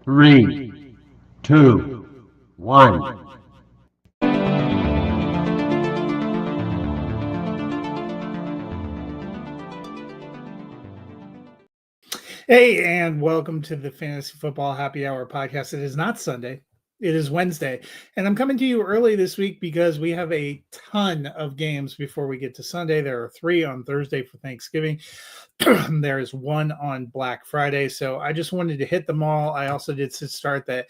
Three, two, one. Hey, and welcome to the Fantasy Football Happy Hour podcast. It is not Sunday, it is Wednesday. And I'm coming to you early this week because we have a ton of games before we get to Sunday. There are 3 on Thursday for Thanksgiving, there is 1 on Black Friday. So I just wanted to hit them all. I also did start that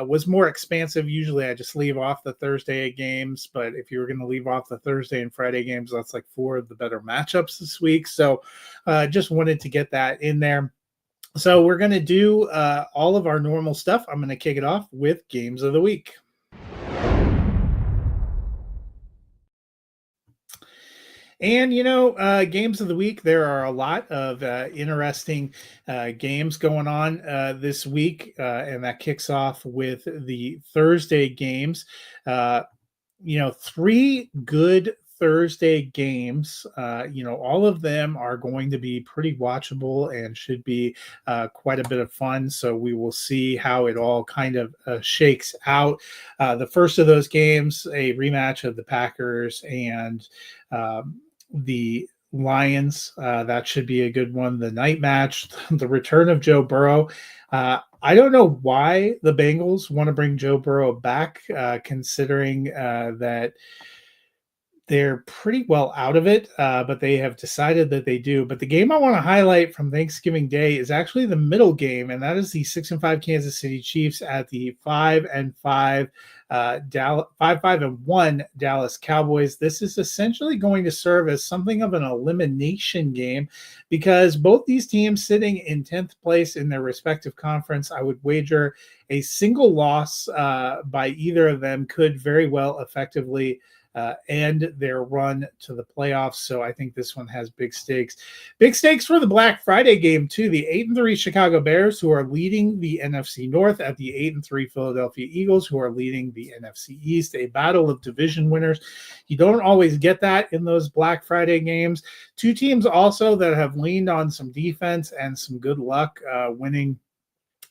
was more expansive. Usually I just leave off the Thursday games, but if you were going to leave off the Thursday and Friday games, that's like 4 of the better matchups this week. So just wanted to get that in there. So we're going to do all of our normal stuff. I'm going to kick it off with Games of the Week. And, games of the week, there are a lot of interesting games going on this week. And that kicks off with the Thursday games. 3 good Thursday games. All of them are going to be pretty watchable and should be quite a bit of fun. So we will see how it all kind of shakes out. The first of those games, a rematch of the Packers and the Lions. That should be a good one. The night match, the return of Joe Burrow. I don't know why the Bengals want to bring Joe Burrow back, considering that they're pretty well out of it, but they have decided that they do. But the game I want to highlight from Thanksgiving Day is actually the middle game, and that is the 6-5 Kansas City Chiefs at the 5-5 5-5-1 Dallas Cowboys. This is essentially going to serve as something of an elimination game because both these teams sitting in 10th place in their respective conference. I would wager a single loss by either of them could very well effectively end their run to the playoffs. So I think this one has big stakes. Big stakes for the Black Friday game, too. The 8-3 Chicago Bears, who are leading the NFC North, at the 8-3 Philadelphia Eagles, who are leading the NFC East. A battle of division winners. You don't always get that in those Black Friday games. 2 teams also that have leaned on some defense and some good luck winning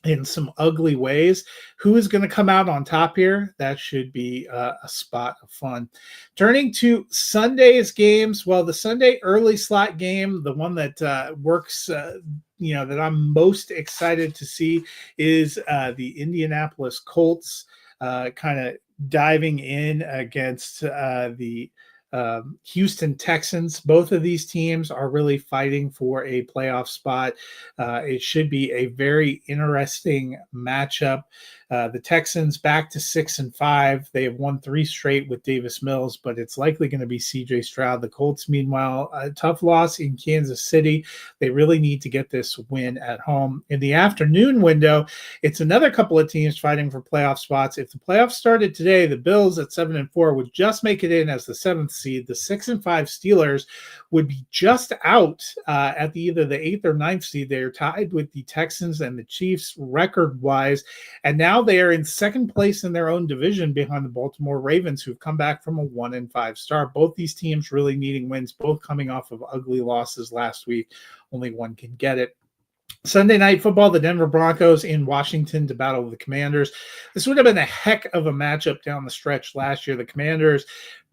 in some ugly ways. Who is going to come out on top here? That should be a spot of fun. Turning to Sunday's games, well, the Sunday early slot game, the one that works, that I'm most excited to see is the Indianapolis Colts kind of diving in against the Houston Texans. Both of these teams are really fighting for a playoff spot. It should be a very interesting matchup. The Texans back to 6-5. They have won 3 straight with Davis Mills, but it's likely going to be CJ Stroud. The Colts, meanwhile, a tough loss in Kansas City. They really need to get this win at home. In the afternoon window, it's another couple of teams fighting for playoff spots. If the playoffs started today, the Bills at 7-4 would just make it in as the 7th seed. The 6-5 Steelers would be just out at either the 8th or 9th seed. They are tied with the Texans and the Chiefs record-wise, and now they are in second place in their own division behind the Baltimore Ravens, who've come back from a 1-5 start. Both these teams really needing wins, both coming off of ugly losses last week. Only one can get it. Sunday Night Football, the Denver Broncos in Washington to battle the Commanders. This would have been a heck of a matchup down the stretch last year. The Commanders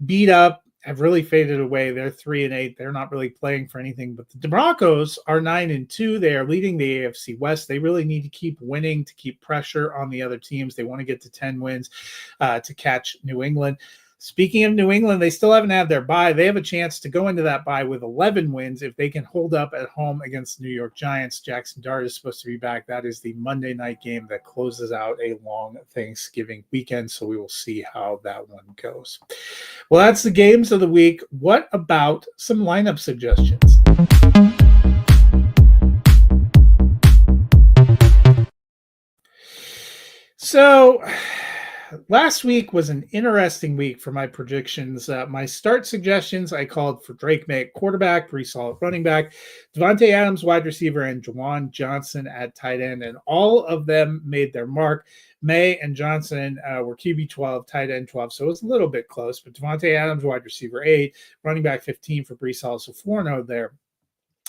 beat up, have really faded away. They're 3-8. They're not really playing for anything. But the Broncos are 9-2. They are leading the AFC West. They really need to keep winning to keep pressure on the other teams. They want to get to 10 wins to catch New England. Speaking of New England, they still haven't had their bye. They have a chance to go into that bye with 11 wins if they can hold up at home against the New York Giants. Jackson Dart is supposed to be back. That is the Monday night game that closes out a long Thanksgiving weekend, so we will see how that one goes. Well, that's the games of the week. What about some lineup suggestions? So last week was an interesting week for my predictions. My start suggestions, I called for Drake May at quarterback, Breece Hall at running back, Devontae Adams wide receiver, and Juwan Johnson at tight end, and all of them made their mark. May and Johnson were QB 12, tight end 12, so it was a little bit close, but Devontae Adams wide receiver 8, running back 15 for Breece Hall, so 4-0 there.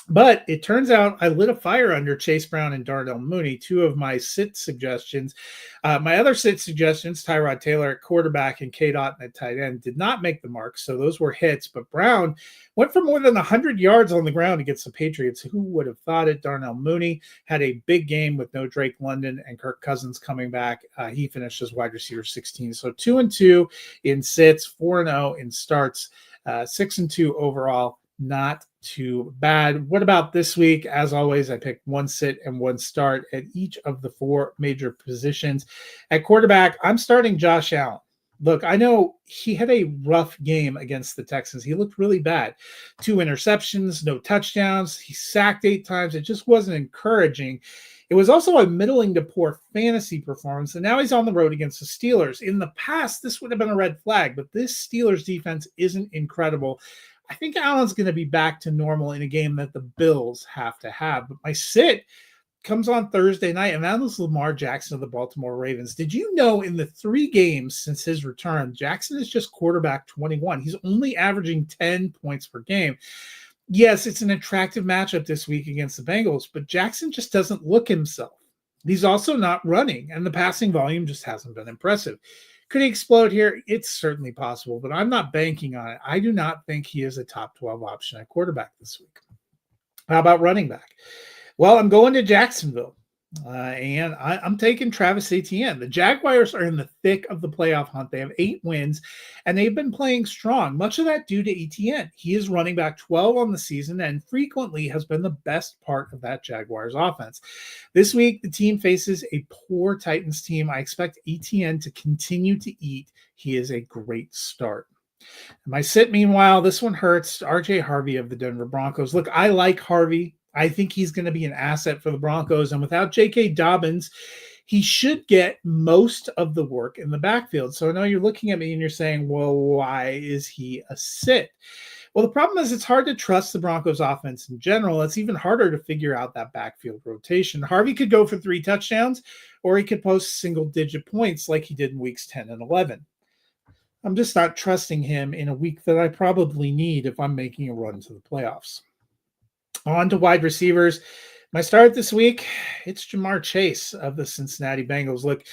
But it turns out I lit a fire under Chase Brown and Darnell Mooney, two of my sit suggestions. My other sit suggestions, Tyrod Taylor at quarterback and K. Dot at tight end, did not make the mark. So those were hits. But Brown went for more than 100 yards on the ground against the Patriots. Who would have thought it? Darnell Mooney had a big game with no Drake London and Kirk Cousins coming back. He finished as wide receiver 16. So 2-2 in sits, 4-0 in starts, 6-2 overall. Not too bad. What about this week? As always, I picked one sit and one start at each of the four major positions. At quarterback, I'm starting Josh Allen. Look, I know he had a rough game against the Texans. He looked really bad. 2 interceptions, no touchdowns. He sacked 8 times. It just wasn't encouraging. It was also a middling to poor fantasy performance, and now he's on the road against the Steelers. In the past, this would have been a red flag, but this Steelers defense isn't incredible. I think Allen's going to be back to normal in a game that the Bills have to have. But my sit comes on Thursday night, and that is Lamar Jackson of the Baltimore Ravens. Did you know in the 3 games since his return, Jackson is just quarterback 21? He's only averaging 10 points per game. Yes, it's an attractive matchup this week against the Bengals, but Jackson just doesn't look himself. He's also not running, and the passing volume just hasn't been impressive. Could he explode here? It's certainly possible, but I'm not banking on it. I do not think he is a top 12 option at quarterback this week. How about running back? Well, I'm going to Jacksonville, and I'm taking Travis Etienne. The Jaguars are in the thick of the playoff hunt. They have 8 wins, and they've been playing strong. Much of that due to Etienne. He is running back 12 on the season and frequently has been the best part of that Jaguars offense. This week, the team faces a poor Titans team. I expect Etienne to continue to eat. He is a great start. My sit, meanwhile, this one hurts. RJ Harvey of the Denver Broncos. Look, I like Harvey. I think he's going to be an asset for the Broncos. And without J.K. Dobbins, he should get most of the work in the backfield. So I know you're looking at me and you're saying, well, why is he a sit? Well, the problem is it's hard to trust the Broncos offense in general. It's even harder to figure out that backfield rotation. Harvey could go for 3 touchdowns, or he could post single-digit points like he did in weeks 10 and 11. I'm just not trusting him in a week that I probably need if I'm making a run to the playoffs. On to wide receivers. My start this week, it's Jamar Chase of the Cincinnati Bengals. Look,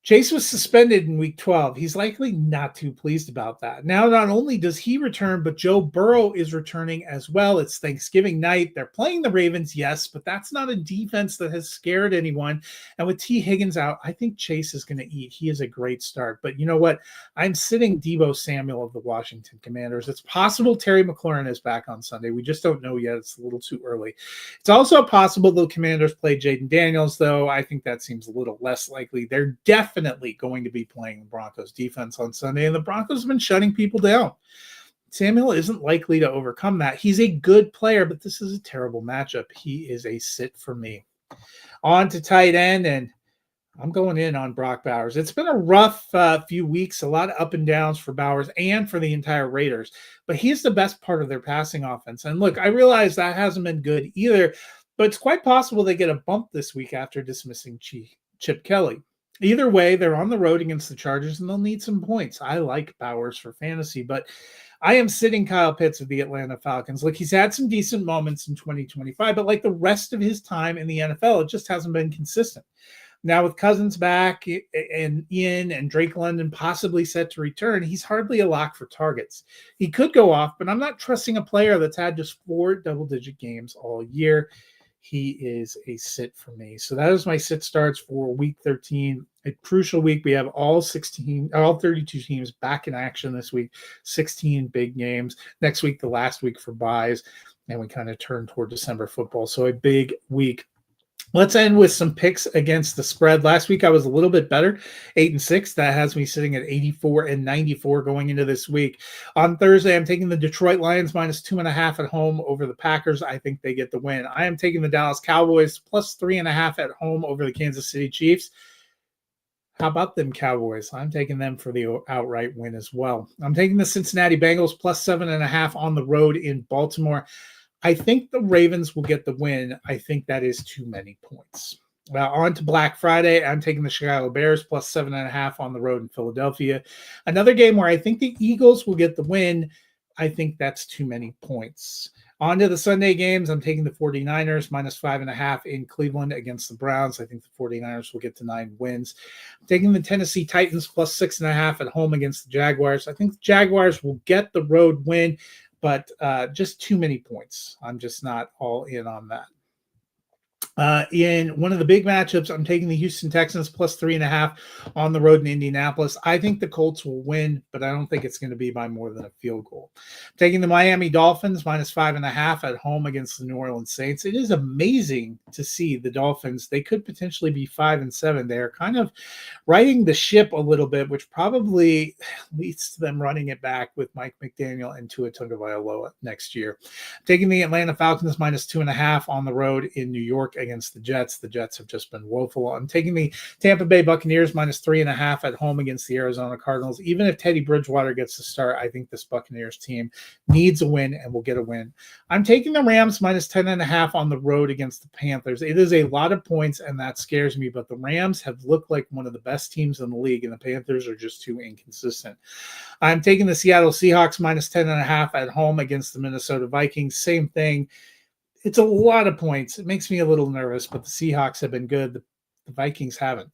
Chase was suspended in week 12. He's likely not too pleased about that. Now, not only does he return, but Joe Burrow is returning as well. It's Thanksgiving night. They're playing the Ravens, yes, but that's not a defense that has scared anyone. And with T. Higgins out, I think Chase is going to eat. He is a great start. But you know what? I'm sitting Deebo Samuel of the Washington Commanders. It's possible Terry McLaurin is back on Sunday. We just don't know yet. It's a little too early. It's also possible the Commanders play Jaden Daniels, though. I think that seems a little less likely. They're definitely going to be playing the Broncos defense on Sunday, and the Broncos have been shutting people down. Samuel isn't likely to overcome that. He's a good player, but this is a terrible matchup. He is a sit for me. On to tight end, and I'm going in on Brock Bowers. It's been a rough few weeks, a lot of up and downs for Bowers and for the entire Raiders, but he's the best part of their passing offense. And look, I realize that hasn't been good either, but it's quite possible they get a bump this week after dismissing Chip Kelly. Either way, they're on the road against the Chargers, and they'll need some points. I like Bowers for fantasy, but I am sitting Kyle Pitts of the Atlanta Falcons. Look, he's had some decent moments in 2025, but like the rest of his time in the NFL, it just hasn't been consistent. Now, with Cousins back and Ian and Drake London possibly set to return, he's hardly a lock for targets. He could go off, but I'm not trusting a player that's had just 4 double-digit games all year. He is a sit for me. So that is my sit starts for week 13. A crucial week. We have all 32 teams back in action this week. 16 big games. Next week, the last week for buys. And we kind of turn toward December football. So a big week. Let's end with some picks against the spread. Last week, I was a little bit better, 8-6. That has me sitting at 84-94 going into this week. On Thursday, I'm taking the Detroit Lions minus 2.5 at home over the Packers. I think they get the win. I am taking the Dallas Cowboys plus 3.5 at home over the Kansas City Chiefs. How about them Cowboys? I'm taking them for the outright win as well. I'm taking the Cincinnati Bengals plus 7.5 on the road in Baltimore. I think the Ravens will get the win. I think that is too many points. On to Black Friday. I'm taking the Chicago Bears plus 7.5 on the road in Philadelphia. Another game where I think the Eagles will get the win. I think that's too many points. On to the Sunday games. I'm taking the 49ers -5.5 in Cleveland against the Browns. I think the 49ers will get to 9 wins. I'm taking the Tennessee Titans +6.5 at home against the Jaguars. I think the Jaguars will get the road win, but just too many points. I'm just not all in on that. In one of the big matchups, I'm taking the Houston Texans +3.5 on the road in Indianapolis. I think the Colts will win, but I don't think it's going to be by more than a field goal. Taking the Miami Dolphins -5.5 at home against the New Orleans Saints. It is amazing to see the Dolphins. They could potentially be 5-7. They are kind of riding the ship a little bit, which probably leads to them running it back with Mike McDaniel and Tua Tagovailoa next year. Taking the Atlanta Falcons -2.5 on the road in New York against the Jets. The Jets have just been woeful. I'm taking the Tampa Bay Buccaneers -3.5 at home against the Arizona Cardinals. Even if Teddy Bridgewater gets the start, I think this Buccaneers team needs a win and will get a win. I'm taking the Rams -10.5 on the road against the Panthers. It is a lot of points, and that scares me, but the Rams have looked like one of the best teams in the league, and the Panthers are just too inconsistent. I'm taking the Seattle Seahawks -10.5 at home against the Minnesota Vikings. Same thing. It's a lot of points. It makes me a little nervous, but the Seahawks have been good. The Vikings haven't.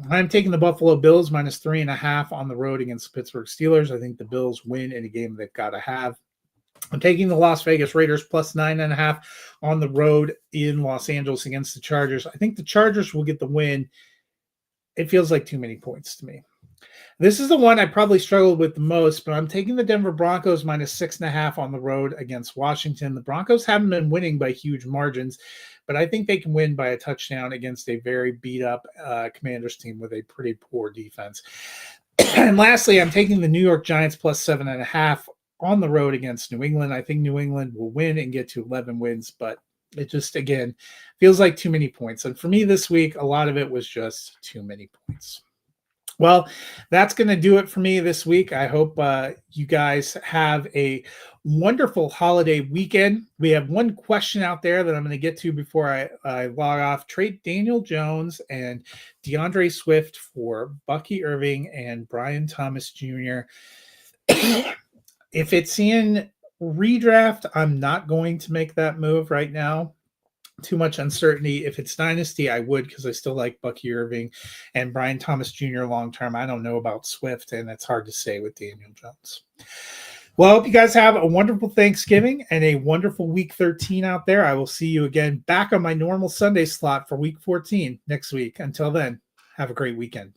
I'm taking the Buffalo Bills -3.5 on the road against the Pittsburgh Steelers. I think the Bills win in a game they've got to have. I'm taking the Las Vegas Raiders +9.5 on the road in Los Angeles against the Chargers. I think the Chargers will get the win. It feels like too many points to me. This is the one I probably struggled with the most, but I'm taking the Denver Broncos -6.5 on the road against Washington. The Broncos haven't been winning by huge margins, but I think they can win by a touchdown against a very beat-up Commanders team with a pretty poor defense. And lastly, I'm taking the New York Giants +7.5 on the road against New England. I think New England will win and get to 11 wins, but it just, again, feels like too many points. And for me this week, a lot of it was just too many points. Well, that's going to do it for me this week. I hope you guys have a wonderful holiday weekend. We have one question out there that I'm going to get to before I log off. Trade Daniel Jones and DeAndre Swift for Bucky Irving and Brian Thomas Jr. If it's in redraft, I'm not going to make that move right now. Too much uncertainty. If it's dynasty, I would, because I still like Bucky Irving and Brian Thomas Jr. long term. I don't know about Swift, and it's hard to say with Daniel Jones. Well, I hope you guys have a wonderful Thanksgiving and a wonderful week 13 out there. I will see you again back on my normal Sunday slot for week 14 next week. Until then, have a great weekend.